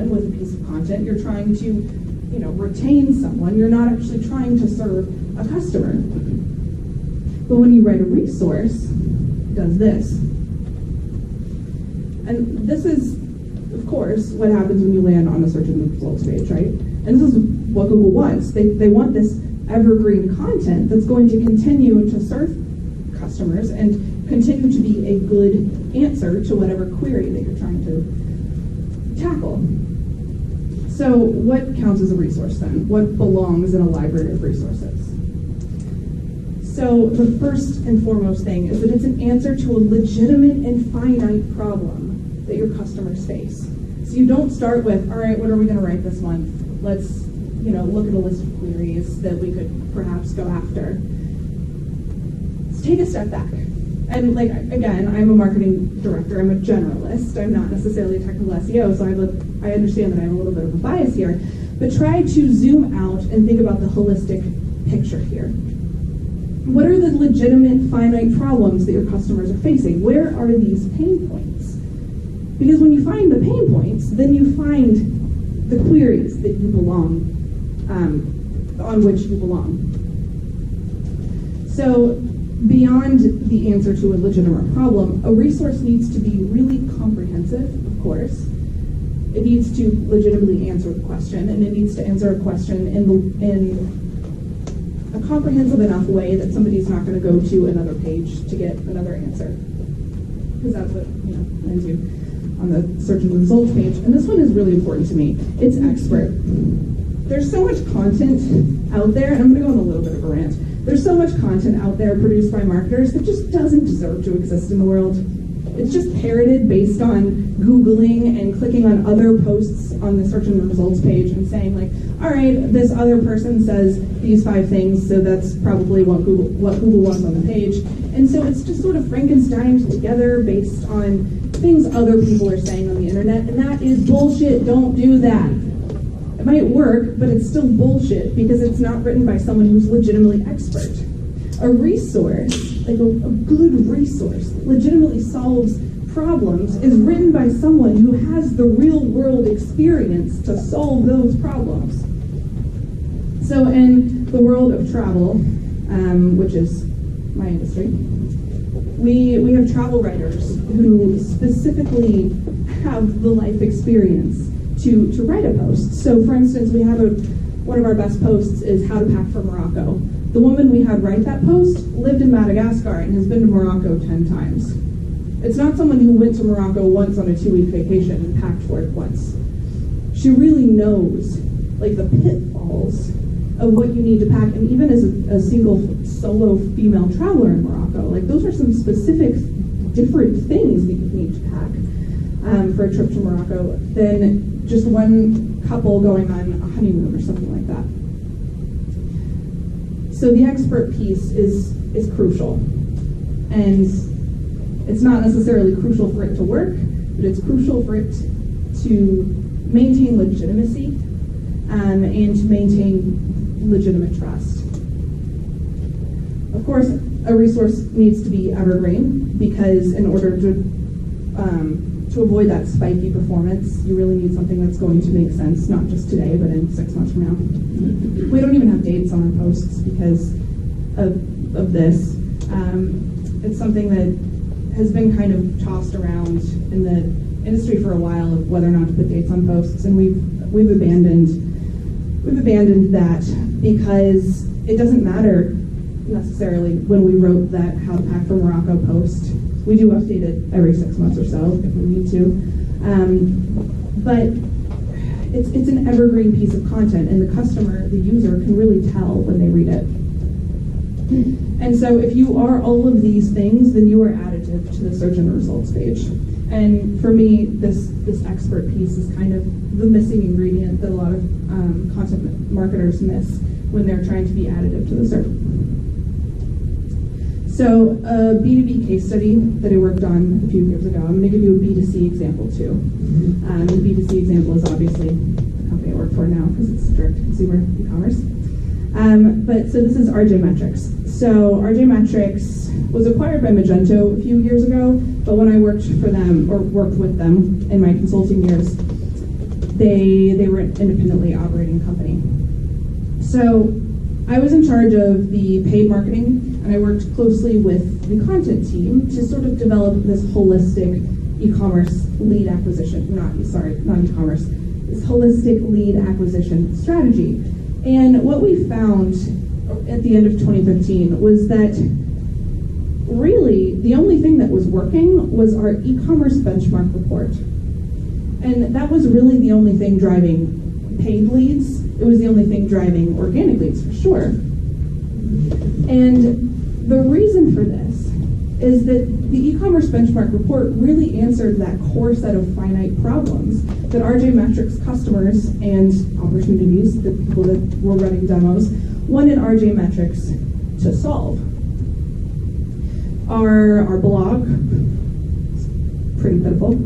someone with a piece of content. You're trying to, retain someone. You're not actually trying to serve a customer. But when you write a resource, it does this. And this is, of course, what happens when you land on a search engine results page, right? And this is what Google wants. They want this evergreen content that's going to continue to serve customers and continue to be a good answer to whatever query that you're trying to tackle. So what counts as a resource then? What belongs in a library of resources? So the first and foremost thing is that it's an answer to a legitimate and finite problem that your customers face. So you don't start with, all right, what are we going to write this month? Let's, look at a list of queries that we could perhaps go after. Let's take a step back. And again, I'm a marketing director. I'm a generalist. I'm not necessarily a technical SEO, so I understand that I have a little bit of a bias here. But try to zoom out and think about the holistic picture here. What are the legitimate, finite problems that your customers are facing? Where are these pain points? Because when you find the pain points, then you find the queries that you belong, on which you belong. So beyond the answer to a legitimate problem, a resource needs to be really comprehensive, of course. It needs to legitimately answer the question, and it needs to answer a question in a comprehensive enough way that somebody's not going to go to another page to get another answer. Because that's what, lands you on the search and results page. And this one is really important to me. It's expert. There's so much content out there, and I'm going to go on a little bit of a rant. There's so much content out there produced by marketers that just doesn't deserve to exist in the world. It's just parroted based on Googling and clicking on other posts on the search and results page and saying all right, this other person says these 5 things, so that's probably what Google wants on the page. And so it's just sort of Frankensteined together based on things other people are saying on the internet, and that is bullshit. Don't do that. It might work, but it's still bullshit because it's not written by someone who's legitimately expert. A resource, a good resource, that legitimately solves problems is written by someone who has the real world experience to solve those problems. So in the world of travel, which is my industry, we have travel writers who specifically have the life experience to write a post. So for instance, we have one of our best posts is how to pack for Morocco. The woman we had write that post lived in Madagascar and has been to Morocco 10 times. It's not someone who went to Morocco once on a 2-week vacation and packed for it once. She really knows the pitfalls of what you need to pack, and even as a single solo female traveler in Morocco, those are some specific different things that you need to pack for a trip to Morocco than just one couple going on a honeymoon or something like that. So the expert piece is crucial, and it's not necessarily crucial for it to work, but it's crucial for it to maintain legitimacy and to maintain legitimate trust. Of course, a resource needs to be evergreen because in order to avoid that spiky performance, you really need something that's going to make sense, not just today, but in 6 months from now. We don't even have dates on our posts because of this. It's something that has been kind of tossed around in the industry for a while of whether or not to put dates on posts, and we've abandoned that because it doesn't matter necessarily when we wrote that How to Pack for Morocco post. We do update it every 6 months or so if we need to, but it's an evergreen piece of content, and the customer, the user, can really tell when they read it. And so if you are all of these things, then you are additive to the search and results page. And for me, this expert piece is kind of the missing ingredient that a lot of content marketers miss when they're trying to be additive to the search. So a B2B case study that I worked on a few years ago, I'm going to give you a B2C example too. The B2C example is obviously the company I work for now because it's direct-to-consumer e-commerce. But so this is RJ Metrics. So RJ Metrics was acquired by Magento a few years ago, but when I worked with them in my consulting years, They were an independently operating company. So I was in charge of the paid marketing, and I worked closely with the content team to sort of develop this holistic e-commerce lead acquisition, not e-commerce, this holistic lead acquisition strategy. And what we found at the end of 2015 was that really the only thing that was working was our e-commerce benchmark report. And that was really the only thing driving paid leads. It was the only thing driving organic leads, for sure. And the reason for this is that the e-commerce benchmark report really answered that core set of finite problems that RJ Metrics customers and opportunities, the people that were running demos, wanted RJ Metrics to solve. Our blog, pretty pitiful.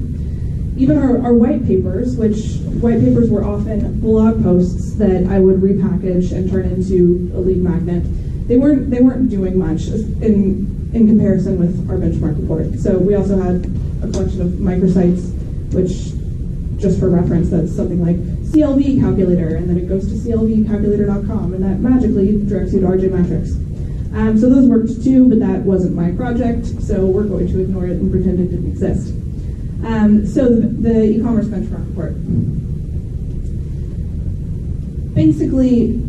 Even our white papers, which white papers were often blog posts that I would repackage and turn into a lead magnet, they weren't doing much in comparison with our benchmark report. So we also had a collection of microsites, which, just for reference, that's something like CLV calculator, and then it goes to clvcalculator.com, and that magically directs you to RJ Metrics. So those worked too, but that wasn't my project, so we're going to ignore it and pretend it didn't exist. So the e-commerce benchmark report. Basically,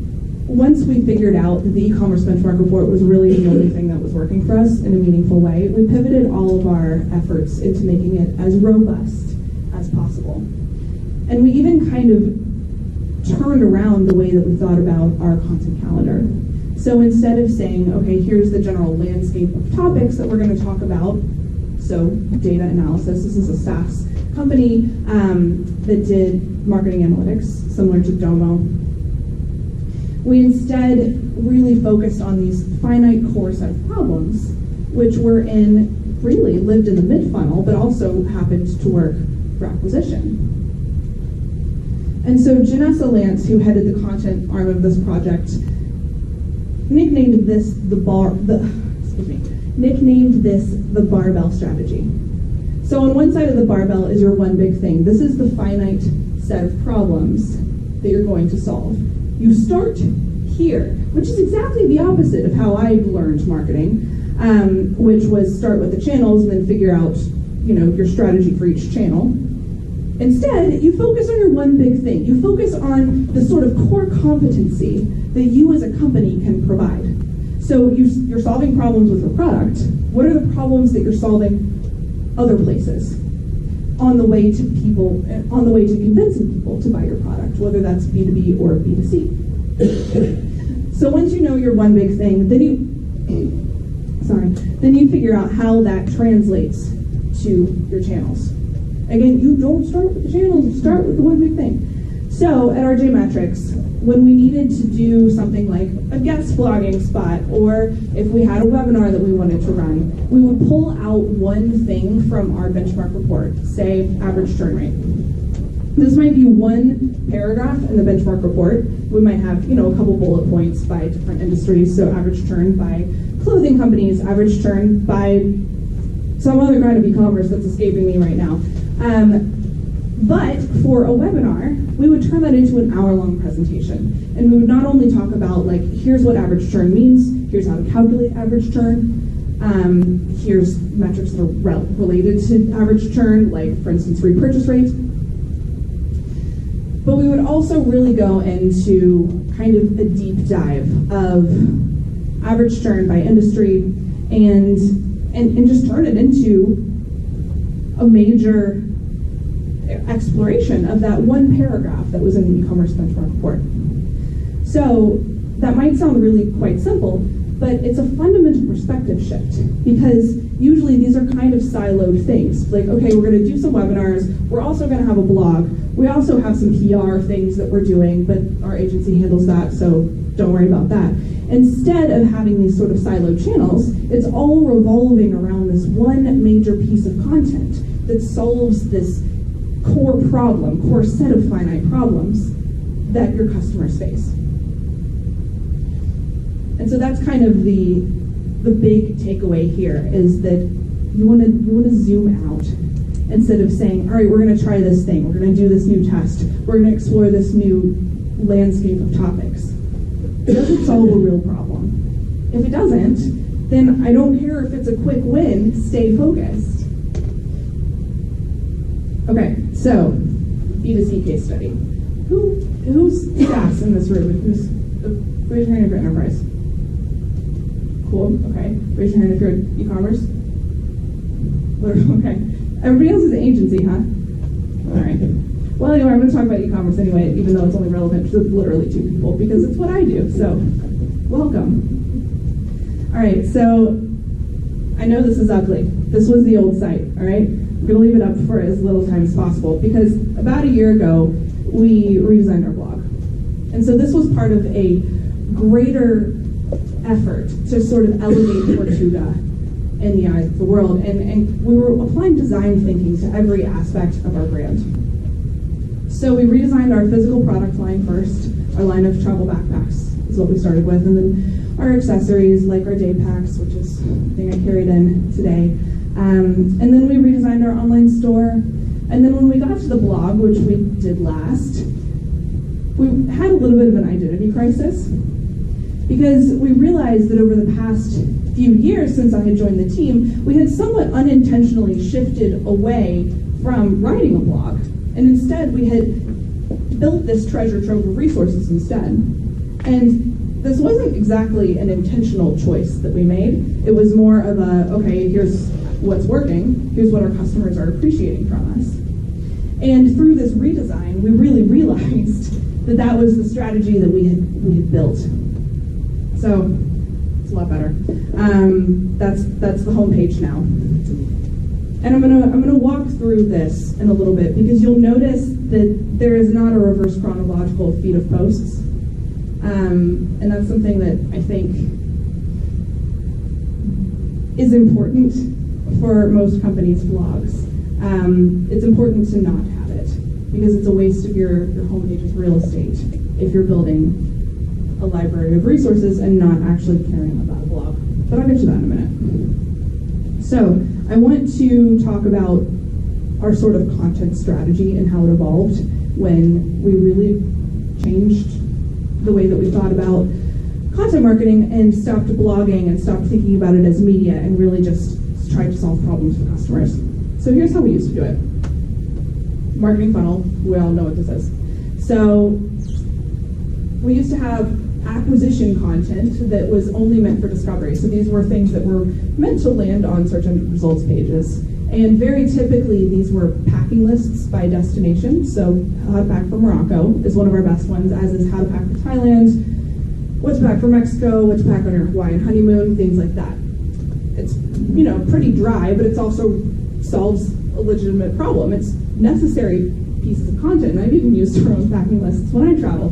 once we figured out that the e-commerce benchmark report was really the only thing that was working for us in a meaningful way, we pivoted all of our efforts into making it as robust as possible. And we even kind of turned around the way that we thought about our content calendar. So instead of saying, okay, here's the general landscape of topics that we're going to talk about, so data analysis, this is a SaaS company that did marketing analytics, similar to Domo. We instead really focused on these finite core set of problems, which lived in the mid-funnel, but also happened to work for acquisition. And so Janessa Lance, who headed the content arm of this project, nicknamed this the barbell strategy. So on one side of the barbell is your one big thing. This is the finite set of problems that you're going to solve. You start here, which is exactly the opposite of how I learned marketing, which was start with the channels and then figure out, your strategy for each channel. Instead, you focus on your one big thing. You focus on the sort of core competency that you as a company can provide. So you're solving problems with your product. What are the problems that you're solving other places on the way to convincing people to buy your product, whether that's B2B or B2C? So once you know your one big thing, then you figure out how that translates to your channels. Again, you don't start with the channels, you start with the one big thing. So at RJ Metrics, when we needed to do something like a guest blogging spot, or if we had a webinar that we wanted to run, we would pull out one thing from our benchmark report, say average churn rate. This might be one paragraph in the benchmark report. We might have, a couple bullet points by different industries. So average churn by clothing companies, average churn by some other kind of e-commerce that's escaping me right now. But for a webinar, we would turn that into an hour-long presentation. And we would not only talk about, here's what average churn means, here's how to calculate average churn, here's metrics that are related to average churn, like, for instance, repurchase rate. But we would also really go into kind of a deep dive of average churn by industry and just turn it into a major exploration of that one paragraph that was in the e-commerce benchmark report. So that might sound really quite simple, but it's a fundamental perspective shift, because usually these are kind of siloed things. Like, okay, we're going to do some webinars, we're also going to have a blog, we also have some PR things that we're doing, but our agency handles that, so don't worry about that. Instead of having these sort of siloed channels, it's all revolving around this one major piece of content that solves this core set of finite problems that your customers face. And so that's kind of the big takeaway here, is that you want to zoom out instead of saying, all right, we're going to try this thing, we're going to do this new test, we're going to explore this new landscape of topics. Does it solve a real problem? If it doesn't, then I don't care if it's a quick win, stay focused. Okay, so B2C case study. Who's SaaS in this room? Raise your hand if you're enterprise. Cool, okay. Raise your hand if you're e-commerce. Okay. Everybody else is an agency, huh? All right. Well, anyway, I'm going to talk about e-commerce anyway, even though it's only relevant to literally 2 people, because it's what I do. So, welcome. All right, so I know this is ugly. This was the old site, all right? We're going to leave it up for as little time as possible, because about a year ago, we redesigned our blog. And so this was part of a greater effort to sort of elevate Tortuga in the eyes of the world. And we were applying design thinking to every aspect of our brand. So we redesigned our physical product line first. Our line of travel backpacks is what we started with. And then our accessories, like our day packs, which is the thing I carried in today. And then we redesigned our online store. And then when we got to the blog, which we did last, we had a little bit of an identity crisis, because we realized that over the past few years since I had joined the team, we had somewhat unintentionally shifted away from writing a blog. And instead, we had built this treasure trove of resources instead. And this wasn't exactly an intentional choice that we made. It was more of a, okay, here's what's working, here's what our customers are appreciating from us. And through this redesign, we really realized that that was the strategy that we had built. So it's a lot better. That's the homepage now. And I'm gonna walk through this in a little bit, because you'll notice that there is not a reverse chronological feed of posts. And that's something that I think is important for most companies' blogs. It's important to not have it, because it's a waste of your homepage's real estate if you're building a library of resources and not actually caring about a blog. But I'll get to that in a minute. So I want to talk about our sort of content strategy and how it evolved when we really changed the way that we thought about content marketing and stopped blogging and stopped thinking about it as media and really just tried to solve problems for customers. So here's how we used to do it. Marketing funnel, we all know what this is. So we used to have acquisition content that was only meant for discovery. So these were things that were meant to land on search engine results pages. And very typically, these were packing lists by destination. So how to pack for Morocco is one of our best ones, as is how to pack for Thailand, what to pack for Mexico, what to pack on your Hawaiian honeymoon, things like that. It's, pretty dry, but it also solves a legitimate problem. It's necessary pieces of content, and I've even used our own packing lists when I travel.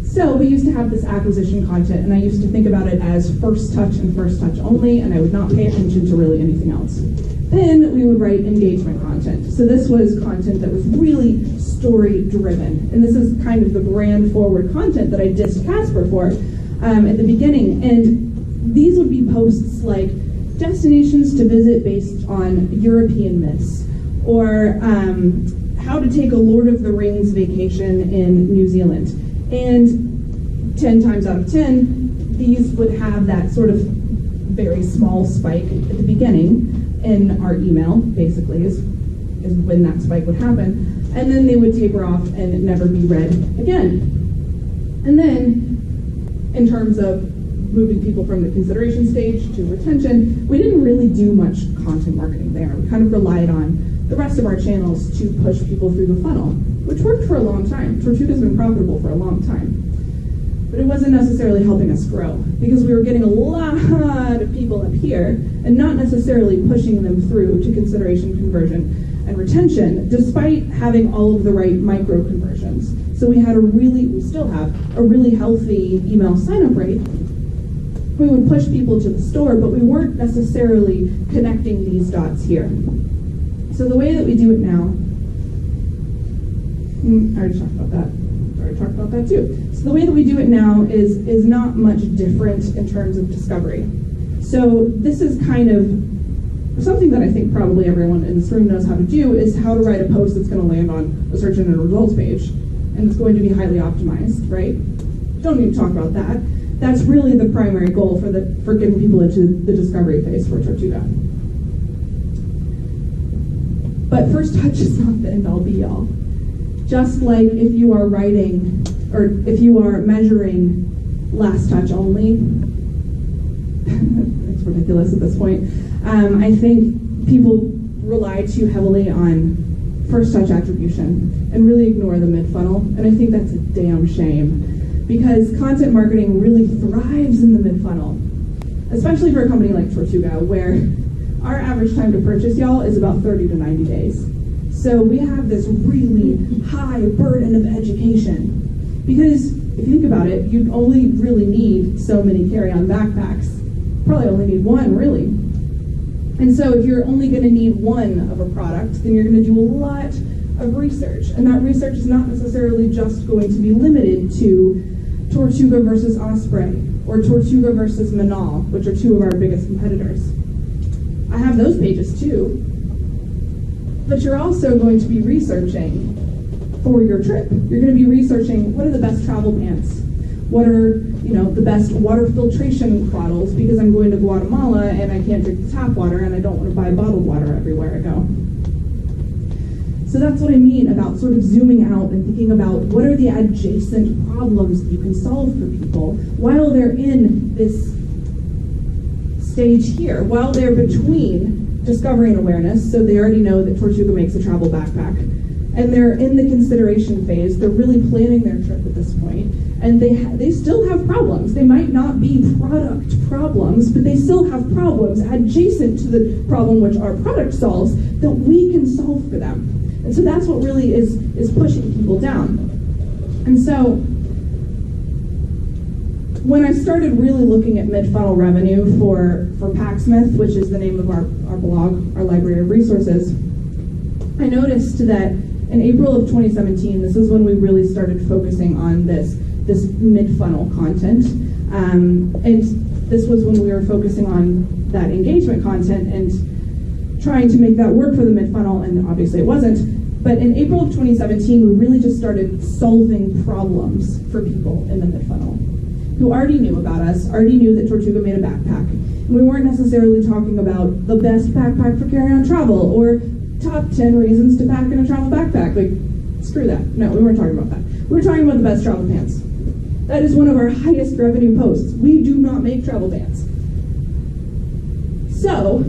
So we used to have this acquisition content, and I used to think about it as first touch and first touch only, and I would not pay attention to really anything else. Then we would write engagement content. So this was content that was really story-driven, and this is kind of the brand-forward content that I dissed Casper for at the beginning. And these would be posts like destinations to visit based on European myths, or how to take a Lord of the Rings vacation in New Zealand. And 10 times out of 10, these would have that sort of very small spike at the beginning in our email, basically, is when that spike would happen. And then they would taper off and never be read again. And then, in terms of moving people from the consideration stage to retention, we didn't really do much content marketing there. We kind of relied on the rest of our channels to push people through the funnel, which worked for a long time. Tortuga's been profitable for a long time. But it wasn't necessarily helping us grow, because we were getting a lot of people up here and not necessarily pushing them through to consideration, conversion, and retention, despite having all of the right micro conversions. So we still have a really healthy email sign-up rate. We would push people to the store, but we weren't necessarily connecting these dots here. So the way that we do it now, I already talked about that. Talked about that too. So the way that we do it now is not much different in terms of discovery. So this is kind of something that I think probably everyone in this room knows how to do is how to write a post that's going to land on a search engine results page, and it's going to be highly optimized, right? Don't need to talk about that. That's really the primary goal for getting people into the discovery phase for Tortuga. But first touch is not the end all be all. Just like if you are writing, or if you are measuring last touch only, it's ridiculous at this point. I think people rely too heavily on first touch attribution and really ignore the mid-funnel, and I think that's a damn shame, because content marketing really thrives in the mid-funnel, especially for a company like Tortuga, where our average time to purchase, y'all, is about 30 to 90 days. So we have this really high burden of education, because if you think about it, you only really need so many carry-on backpacks. Probably only need one, really. And so if you're only going to need one of a product, then you're going to do a lot of research. And that research is not necessarily just going to be limited to Tortuga versus Osprey, or Tortuga versus Manal, which are two of our biggest competitors. I have those pages too. But you're also going to be researching for your trip. You're going to be researching what are the best travel pants, what are the best water filtration bottles, because I'm going to Guatemala and I can't drink the tap water and I don't want to buy bottled water everywhere I go. So that's what I mean about sort of zooming out and thinking about what are the adjacent problems that you can solve for people while they're in this stage here, while they're between discovery and awareness, so they already know that Tortuga makes a travel backpack, and they're in the consideration phase. They're really planning their trip at this point, and they still have problems. They might not be product problems, but they still have problems adjacent to the problem which our product solves that we can solve for them. And so that's what really is pushing people down. And so when I started really looking at mid-funnel revenue for Packsmith, which is the name of our blog, our library of resources, I noticed that in April of 2017, this is when we really started focusing on this mid-funnel content. And this was when we were focusing on that engagement content and trying to make that work for the mid-funnel, and obviously it wasn't. But in April of 2017, we really just started solving problems for people in the mid-funnel who already knew about us, already knew that Tortuga made a backpack. And we weren't necessarily talking about the best backpack for carry-on travel or top 10 reasons to pack in a travel backpack. Like, screw that. No, we weren't talking about that. We were talking about the best travel pants. That is one of our highest revenue posts. We do not make travel pants. So,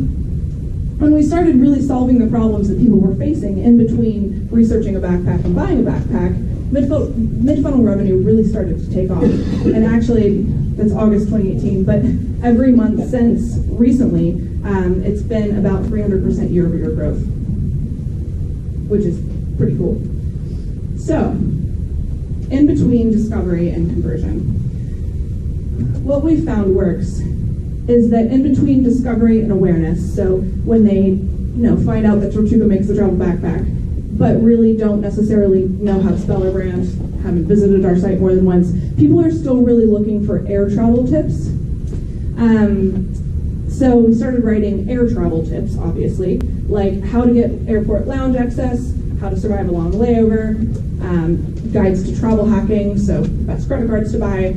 when we started really solving the problems that people were facing in between researching a backpack and buying a backpack, mid-funnel revenue really started to take off. And actually, that's August 2018, but every month since recently, it's been about 300% year-over-year growth, which is pretty cool. So, in between discovery and conversion, what we found works is that in between discovery and awareness, so when they find out that Tortuga makes the travel backpack, but really don't necessarily know how to spell our brand, haven't visited our site more than once, people are still really looking for air travel tips. So we started writing air travel tips, obviously, like how to get airport lounge access, how to survive a long layover, guides to travel hacking, so best credit cards to buy,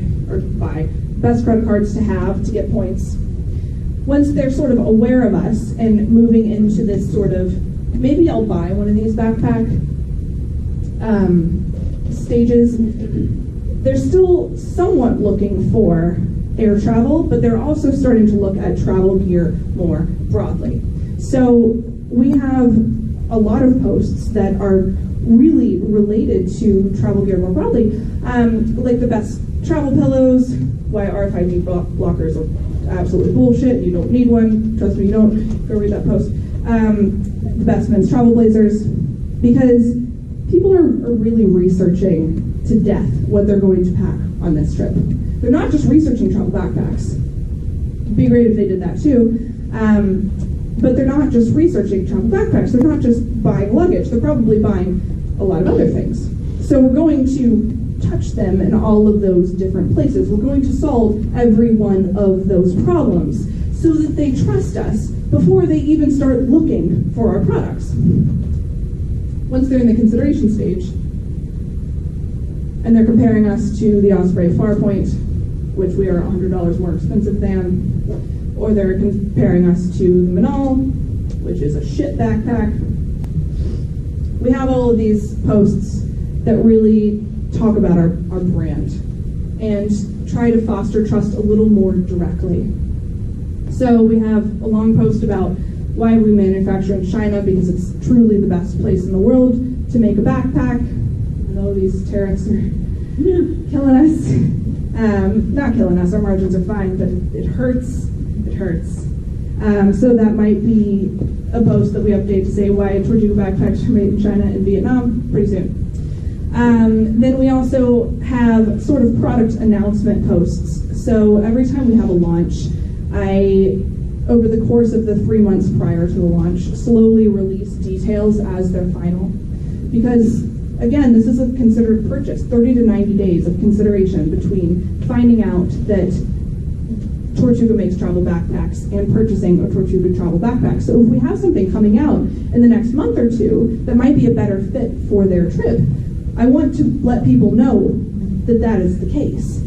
best credit cards to have to get points. Once they're sort of aware of us and moving into this sort of, maybe I'll buy one of these backpack stages, they're still somewhat looking for air travel, but they're also starting to look at travel gear more broadly. So we have a lot of posts that are really related to travel gear more broadly, like the best travel pillows, why RFID blockers are absolutely bullshit, you don't need one, trust me, you don't, go read that post. The best men's travel blazers, because people are really researching to death what they're going to pack on this trip. They're not just researching travel backpacks. It'd be great if they did that too. But they're not just researching travel backpacks. They're not just buying luggage. They're probably buying a lot of other things. So we're going to touch them in all of those different places. We're going to solve every one of those problems so that they trust us before they even start looking for our products. Once they're in the consideration stage, and they're comparing us to the Osprey Farpoint, which we are $100 more expensive than, or they're comparing us to the Manal, which is a shit backpack. We have all of these posts that really talk about our brand and try to foster trust a little more directly. So we have a long post about why we manufacture in China, because it's truly the best place in the world to make a backpack. I know these tariffs are killing us. Not killing us, our margins are fine, but it hurts. It hurts. So that might be a post that we update to say why Tortuga backpacks are made in China and Vietnam pretty soon. Then we also have sort of product announcement posts. So every time we have a launch, over the course of the 3 months prior to the launch, slowly release details as they're final. Because, again, this is a considered purchase, 30 to 90 days of consideration between finding out that Tortuga makes travel backpacks and purchasing a Tortuga travel backpack. So if we have something coming out in the next month or two that might be a better fit for their trip, I want to let people know that that is the case.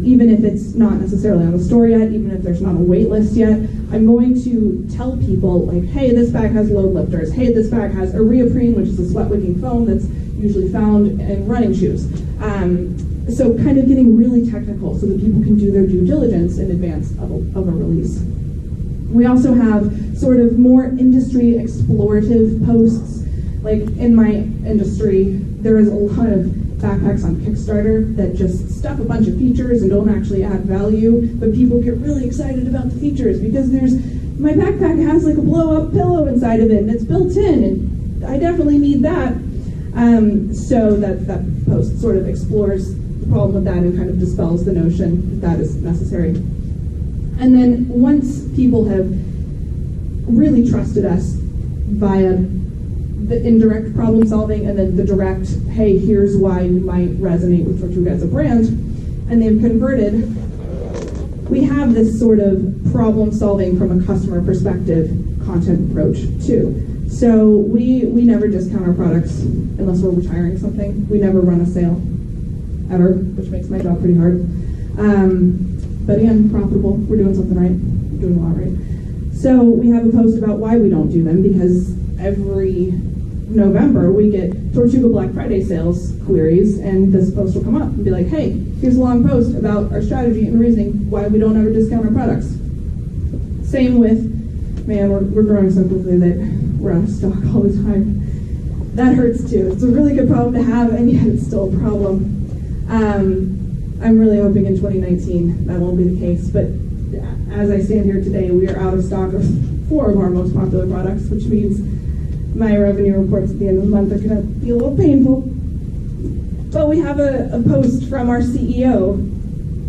Even if it's not necessarily on the store yet, even if there's not a wait list yet, I'm going to tell people, like, hey, this bag has load lifters. Hey, this bag has a Rheoprene, which is a sweat-wicking foam that's usually found in running shoes. So kind of getting really technical so that people can do their due diligence in advance of a release. We also have sort of more industry explorative posts. Like in my industry, there is a lot of backpacks on Kickstarter that just stuff a bunch of features and don't actually add value, but people get really excited about the features because my backpack has like a blow-up pillow inside of it and it's built in, and I definitely need that. So that post sort of explores the problem with that and kind of dispels the notion that that is necessary. And then once people have really trusted us via the indirect problem solving and then the direct, hey, here's why you might resonate with Tortuga as a brand, and they've converted, we have this sort of problem solving from a customer perspective content approach too. So we never discount our products unless we're retiring something. We never run a sale ever, which makes my job pretty hard. But again, profitable, we're doing something right, we're doing a lot right. So we have a post about why we don't do them, because every November we get Tortuga Black Friday sales queries, and this post will come up and be like, hey, here's a long post about our strategy and reasoning why we don't ever discount our products. Same with, man, we're growing so quickly that we're out of stock all the time. That hurts too. It's a really good problem to have, and yet it's still a problem. I'm really hoping in 2019 that won't be the case, but as I stand here today, we are out of stock of 4 of our most popular products, which means my revenue reports at the end of the month are going to be a little painful. But we have a post from our CEO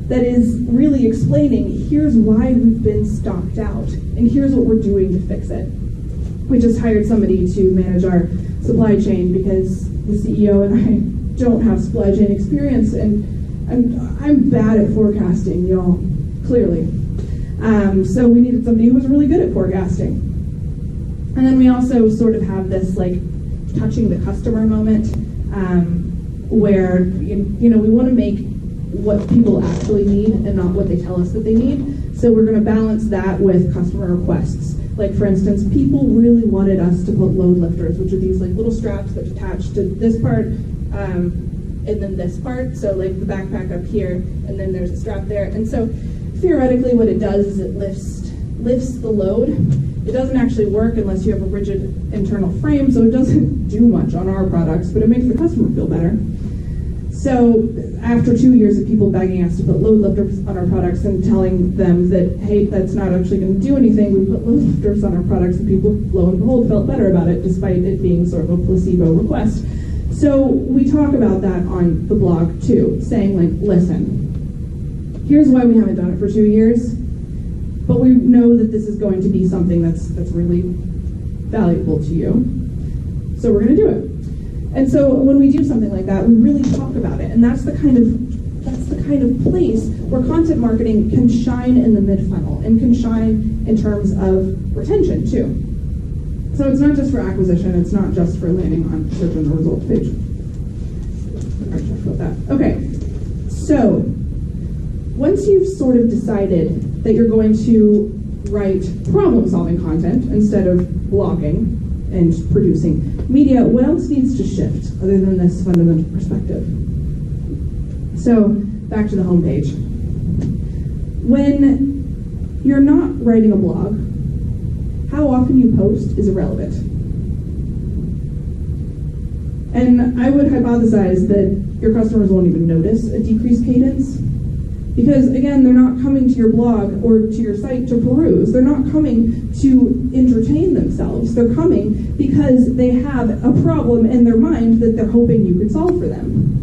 that is really explaining, here's why we've been stocked out, and here's what we're doing to fix it. We just hired somebody to manage our supply chain because the CEO and I don't have supply chain experience, and I'm bad at forecasting, y'all, clearly. So we needed somebody who was really good at forecasting. And then we also sort of have this like touching the customer moment where we want to make what people actually need and not what they tell us that they need. So we're going to balance that with customer requests. Like for instance, people really wanted us to put load lifters, which are these like little straps that attach to this part and then this part. So like the backpack up here, and then there's a strap there. And so theoretically what it does is it lifts the load. It doesn't actually work unless you have a rigid internal frame, so it doesn't do much on our products, but it makes the customer feel better. So after 2 years of people begging us to put load lifters on our products and telling them that, hey, that's not actually going to do anything, we put load lifters on our products, and people, lo and behold, felt better about it, despite it being sort of a placebo request. So we talk about that on the blog too, saying like, listen, here's why we haven't done it for 2 years, but we know that this is going to be something that's really valuable to you, so we're going to do it. And so when we do something like that, we really talk about it, and that's the kind kind of place where content marketing can shine in the mid-funnel and can shine in terms of retention too. So it's not just for acquisition, it's not just for landing on search on the results page. About that. Okay, so once you've sort of decided that you're going to write problem-solving content instead of blogging and producing media, what else needs to shift other than this fundamental perspective? So back to the homepage. When you're not writing a blog, how often you post is irrelevant. And I would hypothesize that your customers won't even notice a decreased cadence because, again, they're not coming to your blog or to your site to peruse. They're not coming to entertain themselves. They're coming because they have a problem in their mind that they're hoping you could solve for them.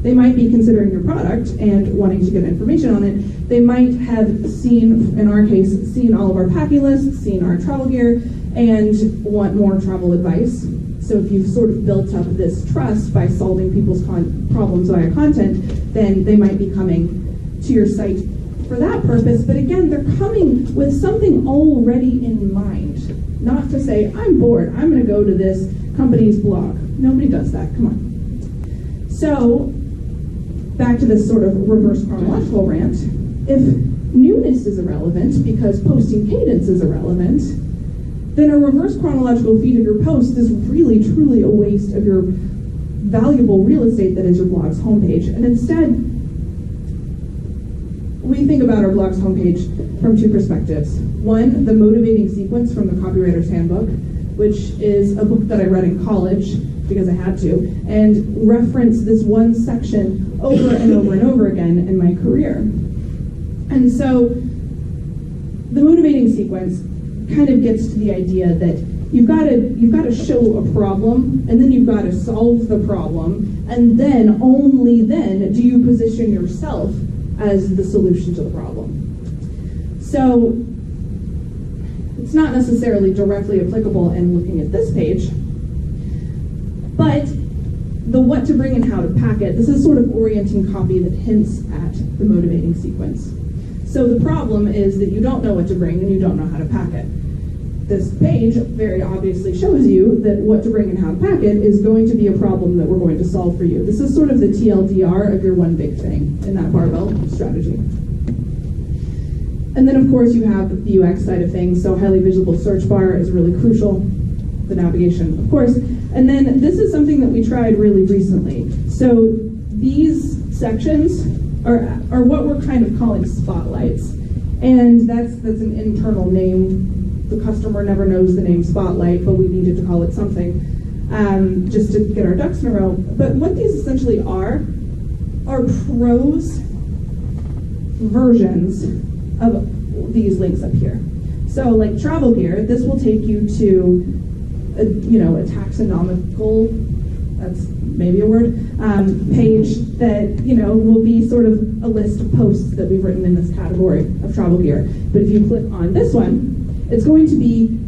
They might be considering your product and wanting to get information on it. They might have seen, in our case, seen all of our packing lists, seen our travel gear, and want more travel advice. So if you've sort of built up this trust by solving people's problems via content, then they might be coming to your site for that purpose. But again, they're coming with something already in mind. Not to say, I'm bored, I'm going to go to this company's blog. Nobody does that, come on. So, back to this sort of reverse chronological rant. If newness is irrelevant because posting cadence is irrelevant, then a reverse chronological feed of your post is really, truly a waste of your valuable real estate that is your blog's homepage. And instead, we think about our blog's homepage from two perspectives. One, the motivating sequence from the Copywriter's Handbook, which is a book that I read in college because I had to, and reference this one section over and over and over again in my career. And so the motivating sequence kind of gets to the idea that you've got to show a problem, and then you've got to solve the problem, and then, only then, do you position yourself as the solution to the problem. So it's not necessarily directly applicable in looking at this page, but the what to bring and how to pack it, this is sort of orienting copy that hints at the motivating sequence. So the problem is that you don't know what to bring and you don't know how to pack it. This page very obviously shows you that what to bring and how to pack it is going to be a problem that we're going to solve for you. This is sort of the TLDR of your one big thing in that barbell strategy. And then of course you have the UX side of things, so highly visible search bar is really crucial, the navigation of course. And then this is something that we tried really recently. So these sections are what we're kind of calling spotlights. And that's an internal name. The customer never knows the name Spotlight, but we needed to call it something just to get our ducks in a row. But what these essentially are prose versions of these links up here. So like travel gear, this will take you to a taxonomical, that's maybe a word, page that will be sort of a list of posts that we've written in this category of travel gear. But if you click on this one, it's going to be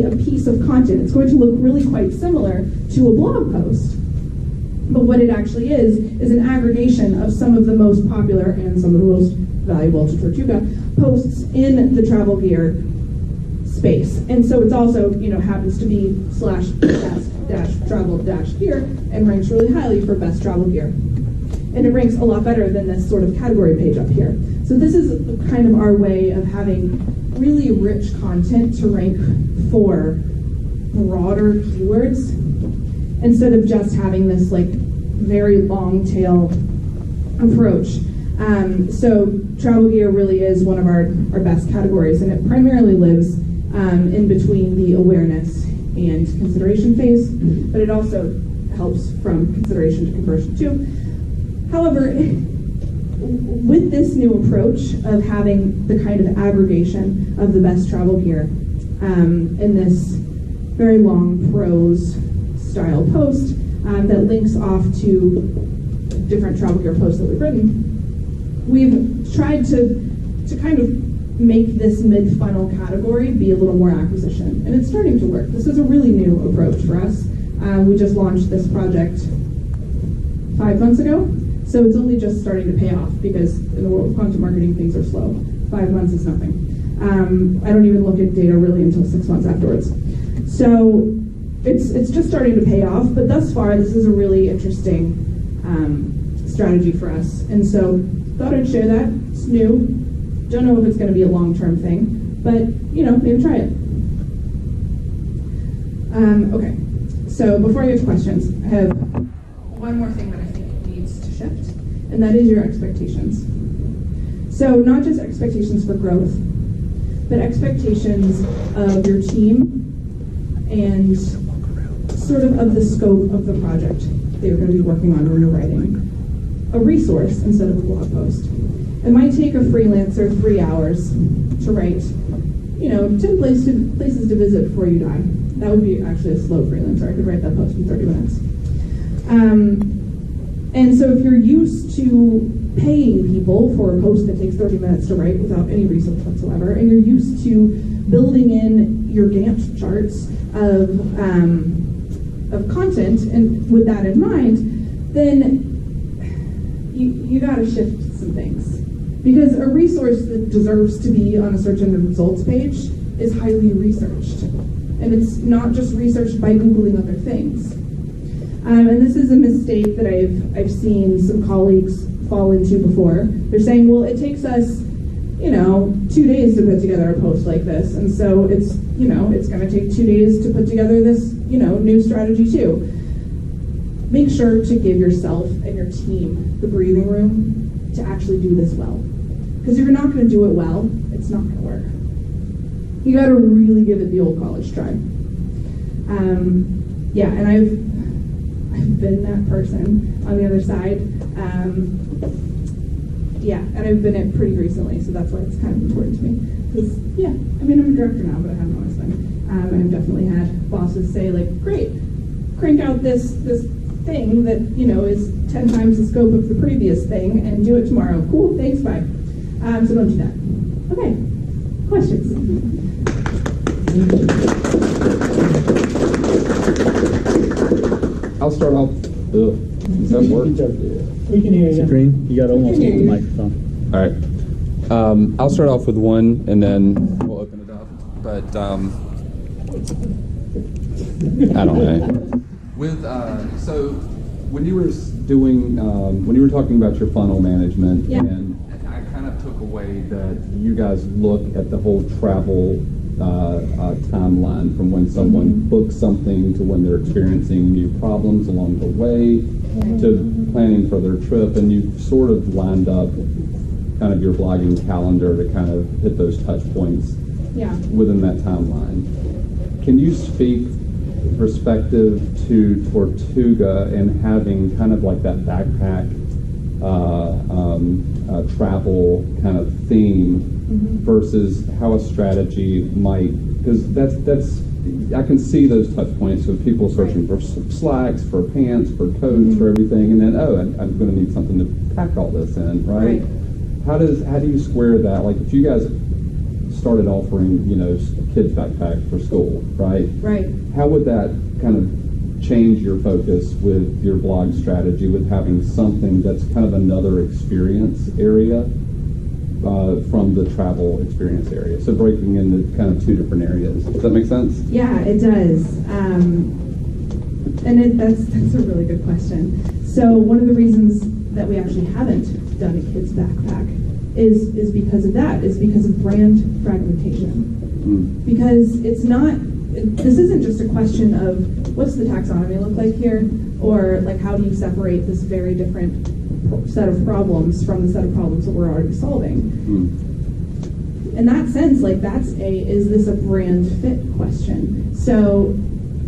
a piece of content. It's going to look really quite similar to a blog post. But what it actually is an aggregation of some of the most popular and some of the most valuable to Tortuga posts in the travel gear space. And so it's also, happens to be /best-travel-gear and ranks really highly for best travel gear. And it ranks a lot better than this sort of category page up here. So this is kind of our way of having really rich content to rank for broader keywords instead of just having this like very long tail approach. So travel gear really is one of our best categories, and it primarily lives in between the awareness and consideration phase, but it also helps from consideration to conversion too. However, with this new approach of having the kind of aggregation of the best travel gear in this very long prose style post that links off to different travel gear posts that we've written, we've tried to kind of make this mid-funnel category be a little more acquisition. And it's starting to work. This is a really new approach for us. We just launched this project 5 months ago. So it's only just starting to pay off because in the world of content marketing, things are slow. 5 months is nothing. I don't even look at data really until 6 months afterwards. So it's just starting to pay off, but thus far, this is a really interesting strategy for us. And so thought I'd share that. It's new. Don't know if it's going to be a long-term thing, but maybe try it. Okay, so before I get to questions, I have one more thing that I think needs to shift, and that is your expectations. So not just expectations for growth, but expectations of your team and sort of the scope of the project that you're going to be working on when you're writing a resource instead of a blog post. It might take a freelancer 3 hours to write, 10 places to visit before you die. That would be actually a slow freelancer. I could write that post in 30 minutes. And so if you're used to paying people for a post that takes 30 minutes to write without any research whatsoever, and you're used to building in your Gantt charts of content, and with that in mind, then you got to shift some things. Because a resource that deserves to be on a search engine results page is highly researched. And it's not just researched by Googling other things. And this is a mistake that I've seen some colleagues fall into before. They're saying, well, it takes us, 2 days to put together a post like this. And so it's going to take 2 days to put together this, new strategy too. Make sure to give yourself and your team the breathing room to actually do this well. Because if you're not going to do it well, it's not going to work. You got to really give it the old college try. And I've been that person on the other side. And I've been it pretty recently, so that's why it's kind of important to me. Because, I'm a director now, but I haven't always been. I've definitely had bosses say, like, great, crank out this thing that, is 10 times the scope of the previous thing and do it tomorrow. Cool, thanks, bye. So don't do that. Okay, questions? I'll start off. Does that work? We can hear you. Green, you got almost the microphone. All right. I'll start off with one, and then we'll open it up. But I don't know. With so when you were doing when you were talking about your funnel management, and I kind of took away that you guys look at the whole travel timeline from when someone books something to when they're experiencing new problems along the way to planning for their trip, and you've sort of lined up kind of your blogging calendar to kind of hit those touch points within that timeline. Can you speak perspective to Tortuga and having kind of like that backpack travel kind of theme versus how a strategy might, because that's I can see those touch points of people searching for slacks, for pants, for coats, for everything, and then I'm going to need something to pack all this in, right? How do you square that? Like if you guys started offering a kid's backpack for school, right? How would that kind of change your focus with your blog strategy, with having something that's kind of another experience area from the travel experience area? So breaking into kind of two different areas. Does that make sense? Yeah, it does. That's a really good question. So one of the reasons that we actually haven't done a kid's backpack is because of that, is because of brand fragmentation. Because it's not, this isn't just a question of what's the taxonomy look like here, or like how do you separate this very different set of problems from the set of problems that we're already solving. In that sense, like is this a brand fit question? So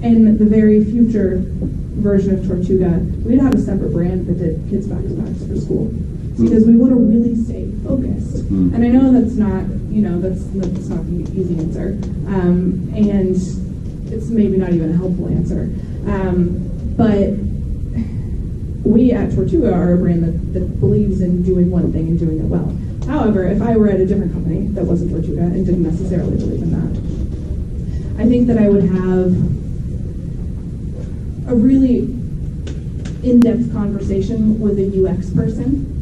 in the very future version of Tortuga, we'd have a separate brand that did kids' backpacks for school. Because we want to really stay focused. And I know that's not, that's not the easy answer. And it's maybe not even a helpful answer. But we at Tortuga are a brand that believes in doing one thing and doing it well. However, if I were at a different company that wasn't Tortuga and didn't necessarily believe in that, I think that I would have a really in-depth conversation with a UX person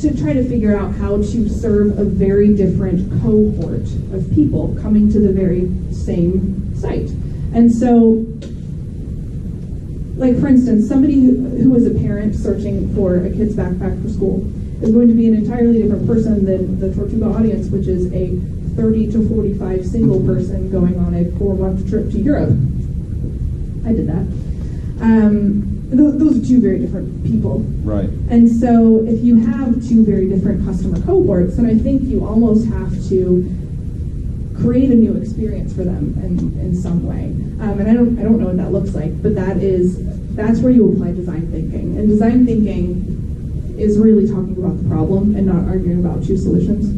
to try to figure out how to serve a very different cohort of people coming to the very same site. And so, like for instance, somebody who is a parent searching for a kid's backpack for school is going to be an entirely different person than the Tortuga audience, which is a 30 to 45 single person going on a 4-month trip to Europe. I did that. Those are two very different people. Right. And so if you have two very different customer cohorts, then I think you almost have to create a new experience for them in some way. And I don't know what that looks like, but that's where you apply design thinking. And design thinking is really talking about the problem and not arguing about two solutions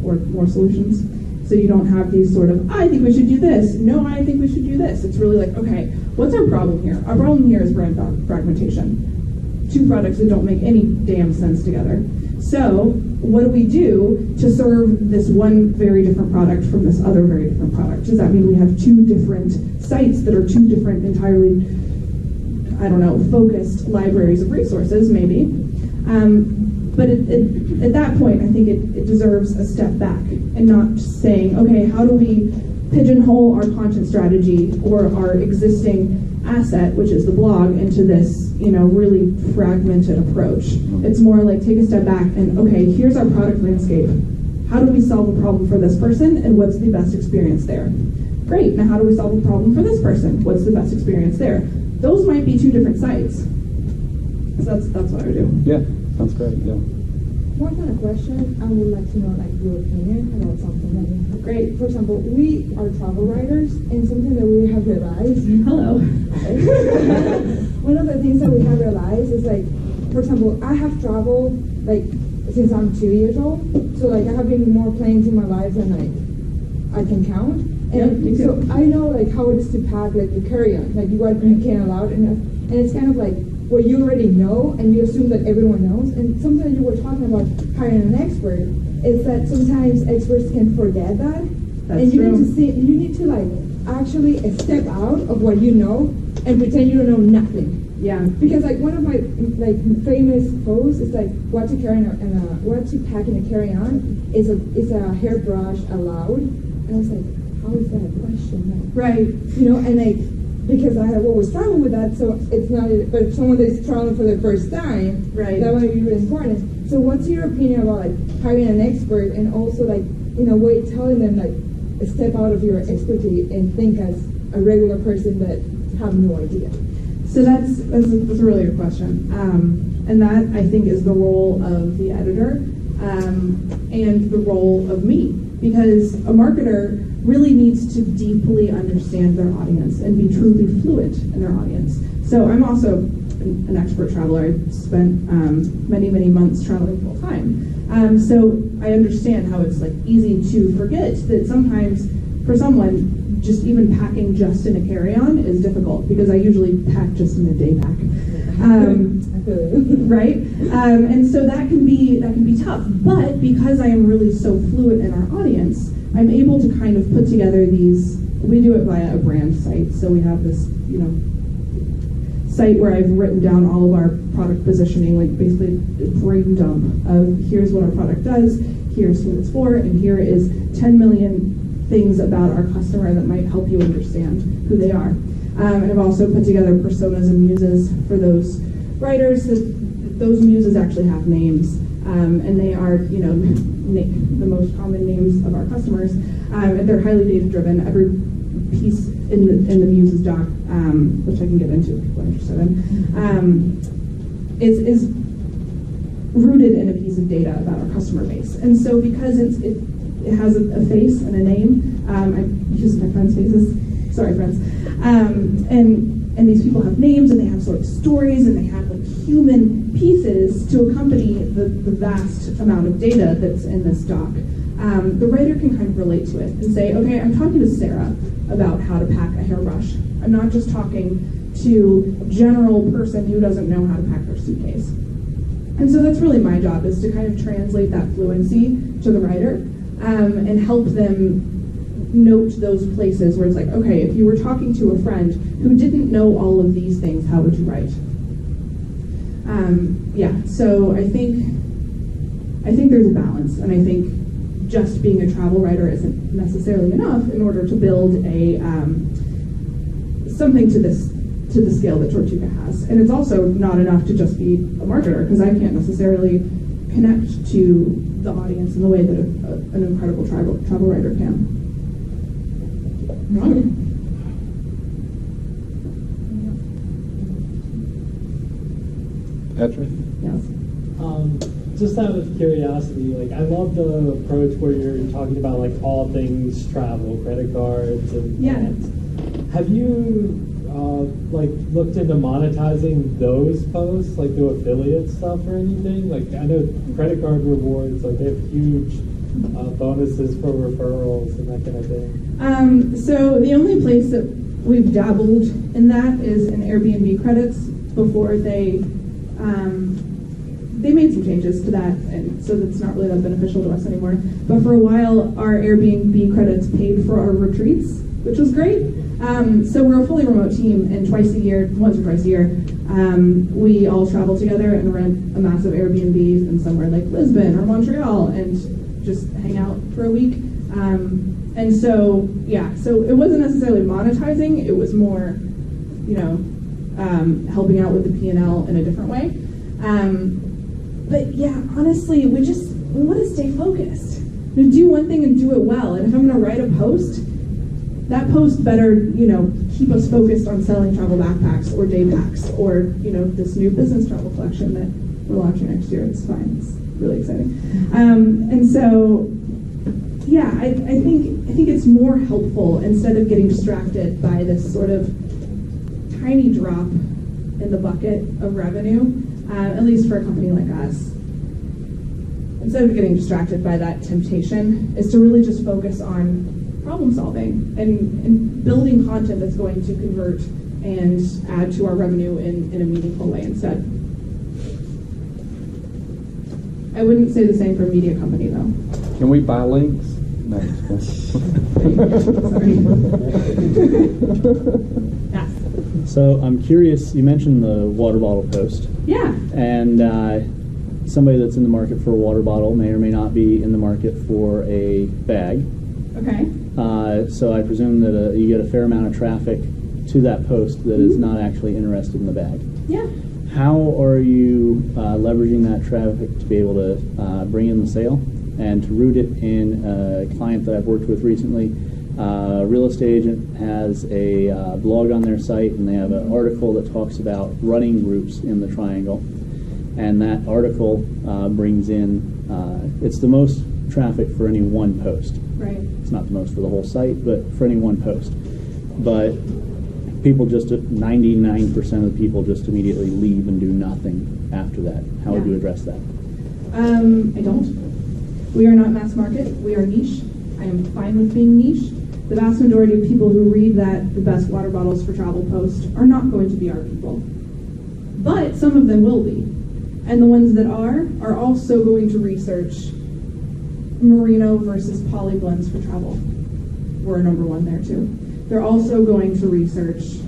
or more solutions. So you don't have these sort of, I think we should do this. No, I think we should do this. It's really like, okay, what's our problem here? Our problem here is brand fragmentation. Two products that don't make any damn sense together. So what do we do to serve this one very different product from this other very different product? Does that mean we have two different sites that are two different entirely, I don't know, focused libraries of resources? Maybe. But at that point, I think it deserves a step back and not just saying, okay, how do we pigeonhole our content strategy or our existing asset, which is the blog, into this, really fragmented approach. It's more like take a step back and, okay, here's our product landscape. How do we solve a problem for this person and what's the best experience there? Great, now how do we solve a problem for this person? What's the best experience there? Those might be two different sites. So that's what I would do. Yeah, sounds great, yeah. One kind of question, I would like to know your opinion about something. Great. For example, we are travel writers, and something that we have realized. Hello. One of the things that we have realized is for example, I have traveled since I'm 2 years old. So I have been more planes in my life than I can count. And me too. So I know how it is to pack your carry-on, what you can allow, and it's kind of what you already know, and you assume that everyone knows. And something you were talking about hiring an expert is that sometimes experts can forget that. That's and you true. need to actually step out of what you know and pretend you don't know nothing. Yeah. Because one of my famous posts is what to carry what to pack in a carry-on is a hairbrush allowed, and I was like, how is that a question? Right. And because I have always traveled with that, so it's not. But if someone is traveling for the first time, right, that might be really important. So, what's your opinion about hiring an expert, and also in a way telling them step out of your expertise and think as a regular person that have no idea? So that's a really good question, and that I think is the role of the editor and the role of me, because a marketer really needs to deeply understand their audience and be truly fluent in their audience. So I'm also an expert traveler. I've spent many, many months traveling full time. So I understand how it's easy to forget that sometimes for someone, just even packing just in a carry-on is difficult, because I usually pack just in a day pack. Right? And so that can be tough. But because I am really so fluent in our audience, I'm able to kind of put together these. We do it via a brand site, so we have this, site where I've written down all of our product positioning, basically a brain dump of here's what our product does, here's who it's for, and here is 10 million things about our customer that might help you understand who they are. And I've also put together personas and muses for those writers. So those muses actually have names, and they are, the most common names of our customers. And they're highly data driven. Every piece in the muses doc, which I can get into if people are interested in, is rooted in a piece of data about our customer base. And so because it has a face and a name, I use my friends' faces. Sorry, friends. And these people have names, and they have sort of stories, and they have human pieces to accompany the vast amount of data that's in this doc. The writer can kind of relate to it and say, okay, I'm talking to Sarah about how to pack a hairbrush. I'm not just talking to a general person who doesn't know how to pack their suitcase. And so that's really my job, is to kind of translate that fluency to the writer and help them note those places where it's okay, if you were talking to a friend who didn't know all of these things, how would you write? So I think there's a balance, and I think just being a travel writer isn't necessarily enough in order to build a something to the scale that Tortuga has. And it's also not enough to just be a marketer, because I can't necessarily connect to the audience in the way that an incredible travel writer can. Right. Patrick? Yes. Just out of curiosity, like, I love the approach where you're talking about like all things travel, credit cards, and plans. Have you like looked into monetizing those posts, like do affiliate stuff or anything? Like, I know credit card rewards, like they have huge bonuses for referrals and that kind of thing. So the only place that we've dabbled in that is in Airbnb credits before they made some changes to that, and so that's not really that beneficial to us anymore. But for a while, our Airbnb credits paid for our retreats, which was great. So we're a fully remote team, and once or twice a year, we all travel together and rent a massive Airbnb in somewhere like Lisbon or Montreal and just hang out for a week. And so it wasn't necessarily monetizing, it was more, helping out with the P&L in a different way. But yeah, honestly, we want to stay focused. We do one thing and do it well. And if I'm going to write a post, that post better, keep us focused on selling travel backpacks or day packs or, this new business travel collection that we're launching next year. It's fine. It's really exciting. And so, yeah, I think it's more helpful instead of getting distracted by this sort of tiny drop in the bucket of revenue, at least for a company like us. Instead of getting distracted by that temptation, is to really just focus on problem solving and building content that's going to convert and add to our revenue in a meaningful way instead. I wouldn't say the same for a media company, though. Can we buy links? No. Sorry. Yes. So I'm curious, you mentioned the water bottle post. Yeah. And somebody that's in the market for a water bottle may or may not be in the market for a bag. Okay. So I presume that you get a fair amount of traffic to that post that is not actually interested in the bag. Yeah. How are you leveraging that traffic to be able to bring in the sale and to root it in a client that I've worked with recently? A real estate agent has a blog on their site, and they have an article that talks about running groups in the triangle. And that article brings in, it's the most traffic for any one post. Right. It's not the most for the whole site, but for any one post. But people 99% of the people just immediately leave and do nothing after that. How would you address that? I don't. We are not mass market. We are niche. I am fine with being niche. The vast majority of people who read that the best water bottles for travel post are not going to be our people. But some of them will be. And the ones that are also going to research merino versus poly blends for travel. We're number one there too. They're also going to research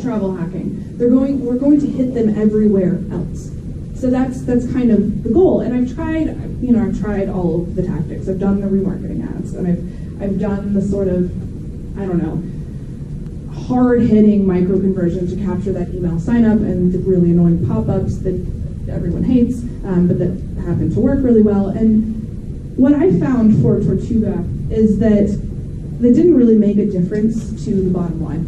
travel hacking. We're going to hit them everywhere else. So that's kind of the goal. And I've tried all of the tactics. I've done the remarketing ads, and I've done the sort of, hard-hitting micro conversion to capture that email sign-up and the really annoying pop-ups that everyone hates, but that happen to work really well. And what I found for Tortuga is that didn't really make a difference to the bottom line.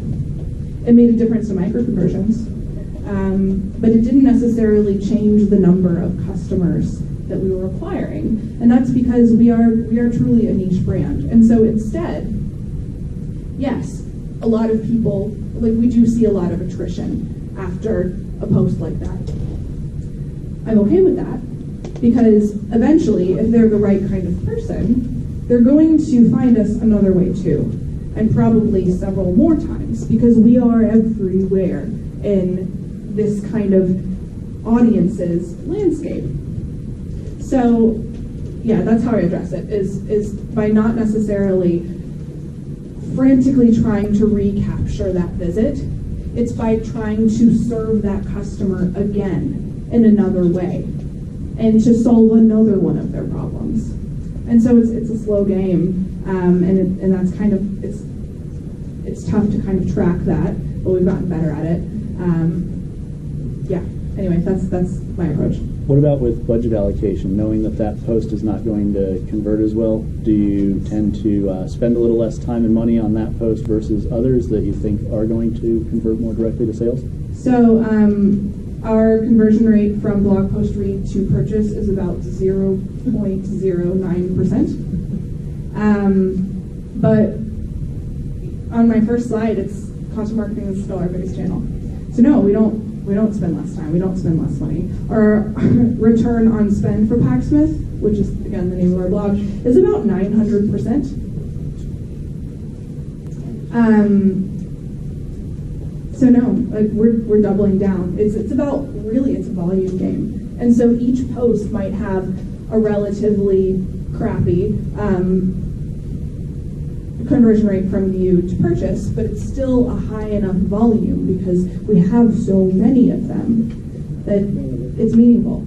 It made a difference to micro conversions, but it didn't necessarily change the number of customers that we were acquiring. And that's because we are truly a niche brand. And so instead, yes, a lot of people, we do see a lot of attrition after a post like that. I'm okay with that, because eventually, if they're the right kind of person, they're going to find us another way too, and probably several more times, because we are everywhere in this kind of audience's landscape. So, yeah, that's how I address it, is by not necessarily frantically trying to recapture that visit. It's by trying to serve that customer again in another way and to solve another one of their problems. And so it's a slow game, and that's kind of, it's tough to kind of track that, but we've gotten better at it. Yeah, anyway, that's my approach. What about with budget allocation? Knowing that that post is not going to convert as well, do you tend to spend a little less time and money on that post versus others that you think are going to convert more directly to sales? So our conversion rate from blog post read to purchase is about 0.09%. But on my first slide, it's content marketing is still our biggest channel. So no, we don't spend less time. We don't spend less money. Our return on spend for Packsmith, which is again the name of our blog, is about 900%. So no, like we're doubling down. It's about really it's a volume game, and so each post might have a relatively crappy conversion rate from view to purchase, but it's still a high enough volume because we have so many of them that it's meaningful.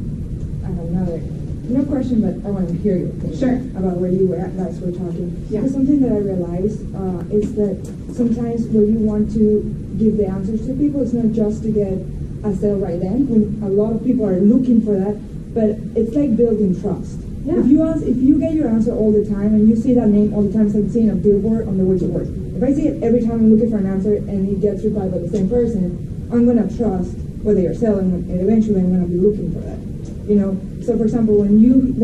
I have another, no question, but I want to hear your opinion Sure. about where you guys were talking. Yeah. Because something that I realized is that sometimes where you want to give the answers to people, it's not just to get a sale right then, when a lot of people are looking for that, but it's like building trust. Yeah. If you get your answer all the time and you see that name all the time, it's like seeing a billboard on the way to work. If I see it every time I'm looking for an answer and it gets replied by the same person, I'm gonna trust whether you're selling, and eventually I'm gonna be looking for that. You know. So for example, when you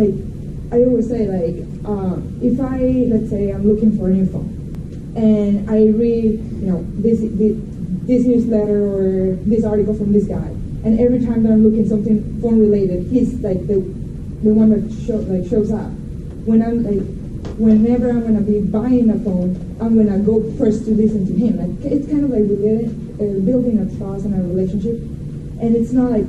I always say if let's say I'm looking for a new phone, and I read this newsletter or this article from this guy, and every time that I'm looking something phone related, he's like the one that shows up. Whenever I'm gonna be buying a phone, I'm gonna go first to listen to him. Like it's kind of like building a trust and a relationship, and it's not like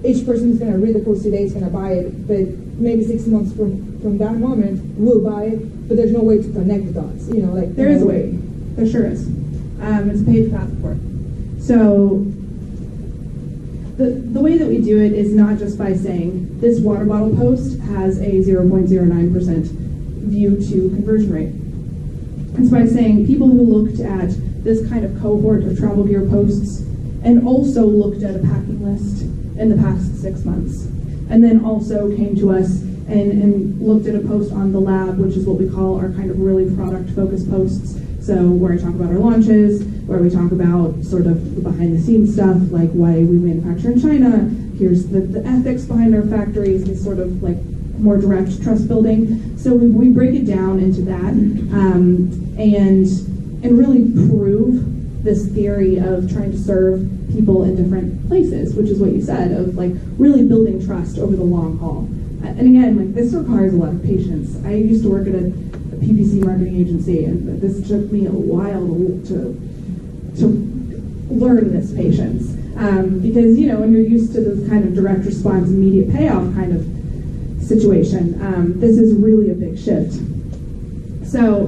each person is gonna read the post today is gonna buy it, but maybe 6 months from that moment will buy it, but there's no way to connect the dots. There is a way. There sure is. It's a page path report. So the way that we do it is not just by saying this water bottle post has a 0.09% view to conversion rate. It's by saying people who looked at this kind of cohort of travel gear posts and also looked at a packing list in the past 6 months, and then also came to us and looked at a post on the lab, which is what we call our kind of really product-focused posts. So where I talk about our launches, where we talk about sort of the behind-the-scenes stuff, like why we manufacture in China, here's the ethics behind our factories, and sort of like more direct trust building. So we break it down into that and really prove this theory of trying to serve people in different places, which is what you said, of like really building trust over the long haul. And again, like this requires a lot of patience. I used to work at a PPC marketing agency, and this took me a while to learn this patience. Because, when you're used to this kind of direct response, immediate payoff kind of situation, this is really a big shift. So,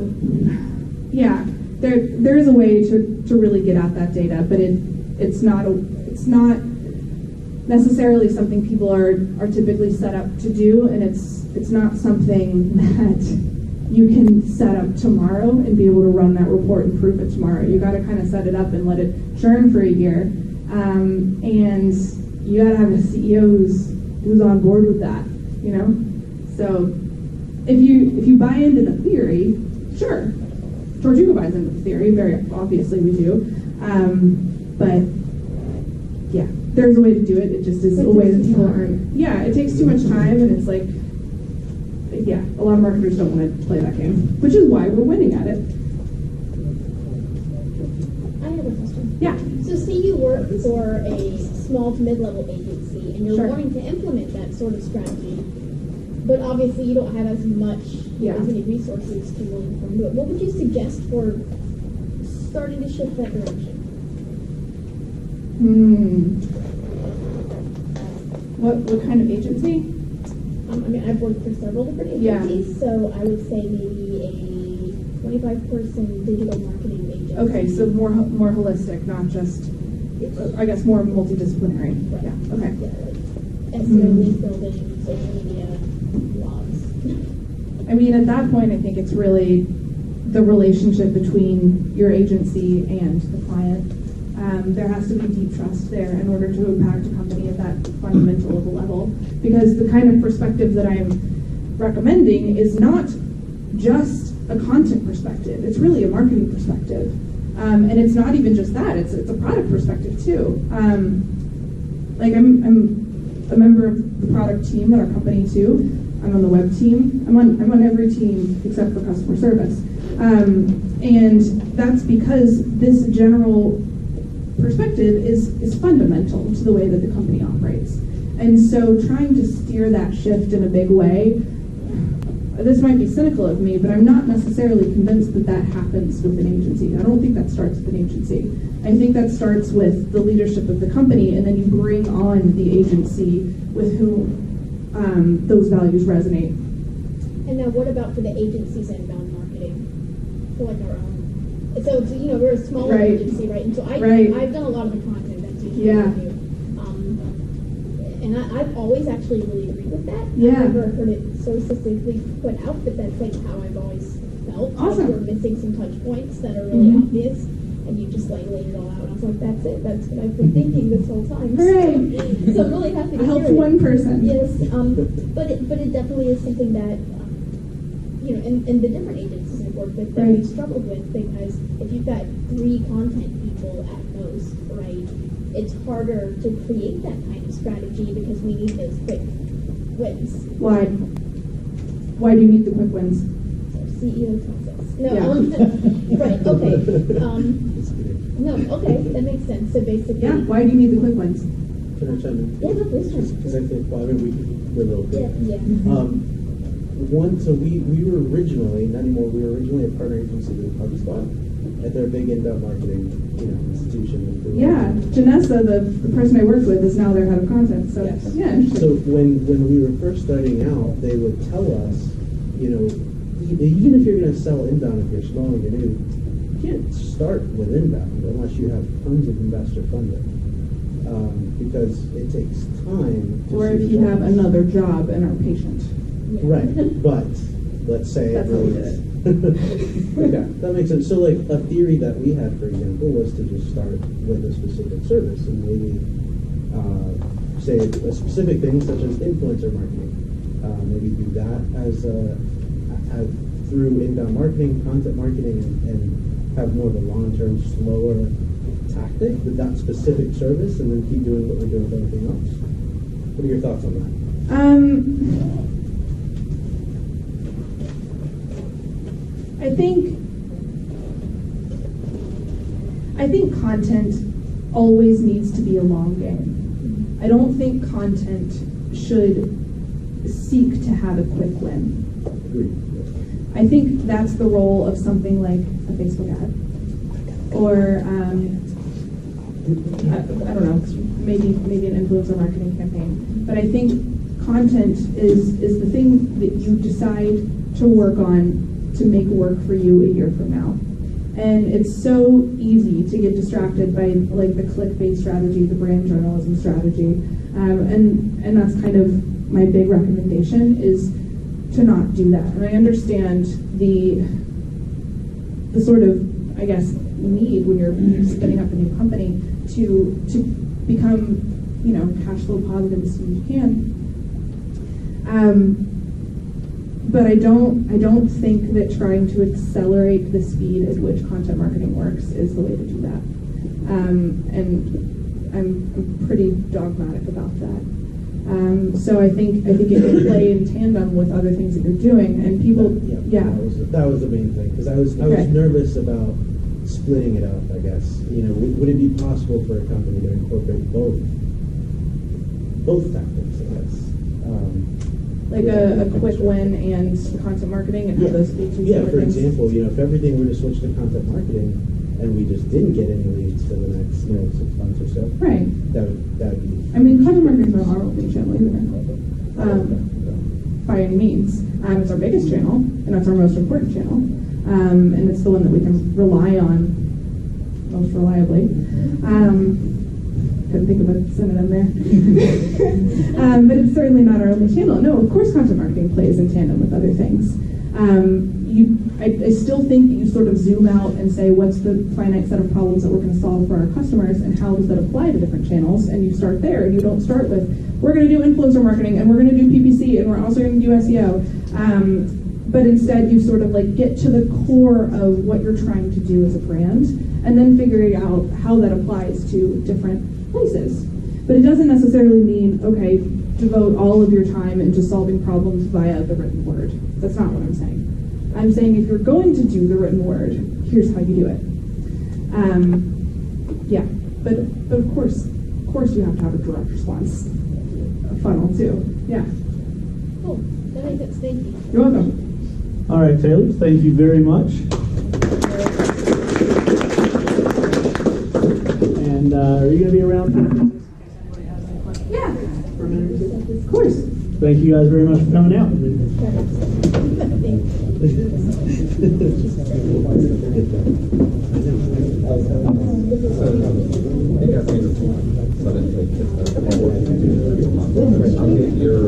yeah, there is a way to really get at that data, but it's not necessarily something people are typically set up to do, and it's not something that you can set up tomorrow and be able to run that report and prove it tomorrow. You got to kind of set it up and let it churn for a year, and you got to have a CEO who's on board with that. So if you buy into the theory, sure, Tortuga buys into the theory. Very obviously we do, but yeah, there's a way to do it. It just is a way that people aren't. Yeah, it takes too much time, and it's like. Yeah, a lot of marketers don't want to play that game, which is why we're winning at it. I have a question. Yeah. So say you work for a small to mid-level agency and you're Sure. wanting to implement that sort of strategy, but obviously you don't have as much, as many resources to really do it. What would you suggest for starting to shift that direction? What kind of agency? I've worked for several different agencies, so I would say maybe a 25-person digital marketing agency. Okay, so more holistic, not just I guess more multidisciplinary. Right. Yeah. Okay. Yeah, like SEO, link building, social media, blogs. I mean, at that point, I think it's really the relationship between your agency and the client. There has to be deep trust there in order to impact a company at that fundamental of a level. Because the kind of perspective that I'm recommending is not just a content perspective. It's really a marketing perspective. And it's not even just that. It's a product perspective too. Like I'm a member of the product team at our company too. I'm on the web team. I'm on every team except for customer service. And that's because this general perspective is fundamental to the way that the company operates. And so trying to steer that shift in a big way, this might be cynical of me, but I'm not necessarily convinced that that happens with an agency. I don't think that starts with an agency. I think that starts with the leadership of the company, and then you bring on the agency with whom those values resonate. And now what about for the agency's inbound marketing? For like our own. So it's, we're a smaller Right. agency, right? And so Right. I've done a lot of the content that's usually Yeah. what I do. And I've always actually really agreed with that. Yeah. I've never heard it so succinctly put out, but that's like how I've always felt. Awesome. Like we're missing some touch points that are really Mhm. obvious, and you just like laid it all out. And I was like, that's it. That's what I've been thinking this whole time. Hooray. So I'm really happy to I helped hear it. one person. Yes, but it definitely is something that and the different agencies I've worked with that Right. we've struggled with, because if you've got 3 content people at most, right, it's harder to create that kind of strategy because we need those quick wins. Why? Why do you need the quick wins? So CEO tells us. No, Yeah. right, okay. No, okay, that makes sense. So basically, Yeah. Why do you need the quick wins? Can I chime in? Yeah, no, please chime in. Because I think, well, I mean, we're a little bit. Yeah. So we were originally, not anymore, we were originally a partner agency with HubSpot at their big inbound marketing, institution. Yeah, Janessa, the person I worked with, is now their head of content. So Yes. yeah, interesting. So when we were first starting out, they would tell us, even if you're going to sell inbound, if you're small and you're new, you can't start with inbound unless you have tons of investor funding. Because it takes time to Or see if you have results. another job and are patient. Yeah. Right, but let's say That's how we did Okay, that makes sense. So, like, a theory that we had, for example, was to just start with a specific service and maybe say a specific thing such as influencer marketing. Maybe do that as through inbound marketing, content marketing, and have more of a long-term, slower tactic with that specific service, and then keep doing what we're doing with everything else. What are your thoughts on that? I think content always needs to be a long game. I don't think content should seek to have a quick win. Agreed. I think that's the role of something like a Facebook ad, or I don't know, maybe an influencer marketing campaign. But I think content is the thing that you decide to work on to make work for you a year from now. And it's so easy to get distracted by like the clickbait strategy, the brand journalism strategy, and that's kind of my big recommendation is to not do that. And I understand the sort of, I guess, need when you're spinning up a new company to become, cash flow positive as soon as you can. But I don't think that trying to accelerate the speed at which content marketing works is the way to do that. And I'm pretty dogmatic about that. So I think it can play in tandem with other things that you're doing, and people, yeah. That was the main thing, because I was nervous about splitting it up, I guess. Would it be possible for a company to incorporate both tactics, I guess? Like a quick win and content marketing, and have those be two Yeah, separate for things. example, if everything were to switch to content marketing and we just didn't get any leads for the next 6 months or so, Right. that would be. I mean, content marketing is not our only channel either, by any means. It's our biggest channel, and that's our most important channel, and it's the one that we can rely on most reliably. couldn't think of a synonym there. But it's certainly not our only channel. No, of course content marketing plays in tandem with other things. I still think that you sort of zoom out and say, what's the finite set of problems that we're going to solve for our customers, and how does that apply to different channels? And you start there, and you don't start with, we're going to do influencer marketing, and we're going to do PPC, and we're also going to do SEO. But instead, you sort of like get to the core of what you're trying to do as a brand, and then figuring out how that applies to different places. But it doesn't necessarily mean, okay, devote all of your time into solving problems via the written word. That's not what I'm saying. I'm saying if you're going to do the written word, here's how you do it. Yeah, but of course you have to have a direct response funnel too. Yeah. Cool. That makes sense. Thank you. You're welcome. All right, Taylor, thank you very much. And are you going to be around for Yeah, a minute or two? of course. Thank you guys very much for coming out. I'll get your